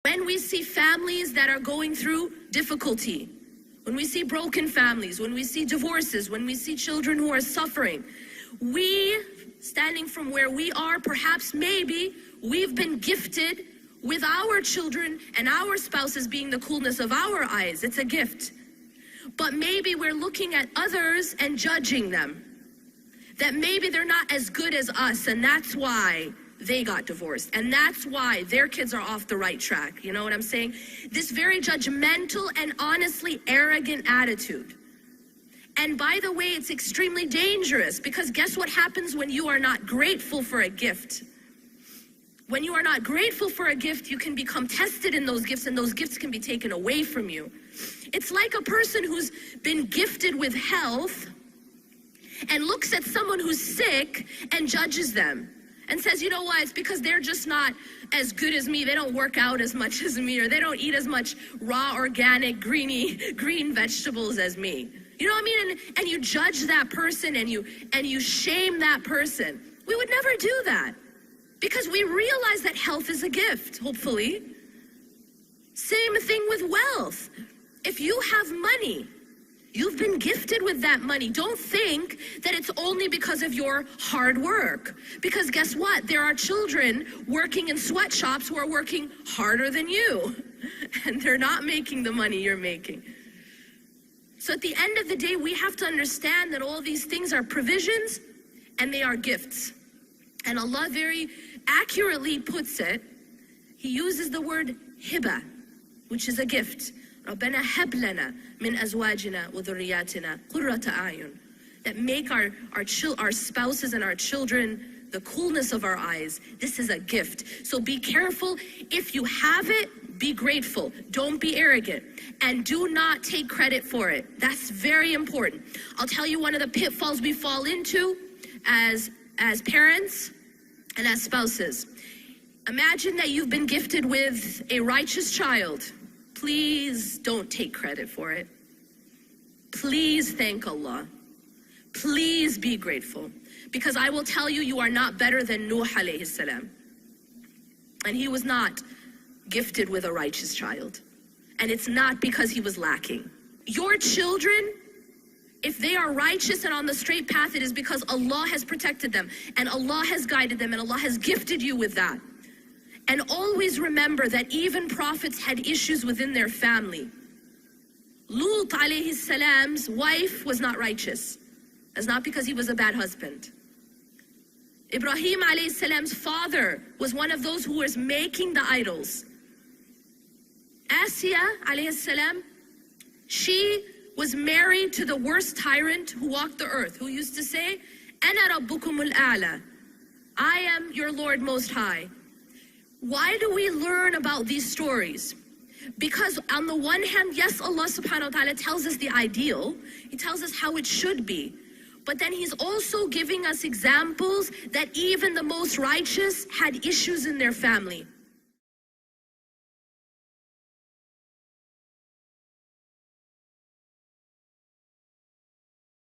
When we see families that are going through difficulty, when we see broken families, when we see divorces, when we see children who are suffering, we, standing from where we are, perhaps maybe we've been gifted with our children and our spouses being the coolness of our eyes. It's a gift. But maybe we're looking at others and judging them. That maybe they're not as good as us, and that's why they got divorced. And that's why their kids are off the right track. You know what I'm saying? This very judgmental and honestly arrogant attitude. And by the way, it's extremely dangerous, because guess what happens when you are not grateful for a gift? When you are not grateful for a gift, you can become tested in those gifts, and those gifts can be taken away from you. It's like a person who's been gifted with health and looks at someone who's sick and judges them and says, you know what, it's because they're just not as good as me. They don't work out as much as me, or they don't eat as much raw, organic, green vegetables as me. You know what I mean? And you judge that person, and you shame that person. We would never do that, because we realize that health is a gift, hopefully. Same thing with wealth. If you have money, you've been gifted with that money. Don't think that it's only because of your hard work. Because guess what? There are children working in sweatshops who are working harder than you. And they're not making the money you're making. So at the end of the day, we have to understand that all these things are provisions and they are gifts. And Allah very accurately puts it. He uses the word hiba, which is a gift. رَبَّنَا هَبْ لَنَا مِنْ أَزْوَاجِنَا وَذُرِّيَّاتِنَا قُرَّةَ أَعْيُنٍ. That make our spouses and our children the coolness of our eyes. This is a gift. So be careful. If you have it, be grateful. Don't be arrogant. And do not take credit for it. That's very important. I'll tell you one of the pitfalls we fall into as parents and as spouses. Imagine that you've been gifted with a righteous child. Please don't take credit for it. Please thank Allah. Please be grateful. Because I will tell you, you are not better than Nuh alayhi salam. And he was not gifted with a righteous child. And it's not because he was lacking. Your children, if they are righteous and on the straight path, it is because Allah has protected them, and Allah has guided them, and Allah has gifted you with that. And always remember that even prophets had issues within their family. Lut alayhi salam's wife was not righteous. That's not because he was a bad husband. Ibrahim alayhi salam's father was one of those who was making the idols. Asiya alayhi salam, she was married to the worst tyrant who walked the earth, who used to say, "Ana rabbukumul a'la." I am your Lord Most High. Why do we learn about these stories? Because on the one hand, yes, Allah subhanahu wa ta'ala tells us the ideal. He tells us how it should be. But then He's also giving us examples that even the most righteous had issues in their family.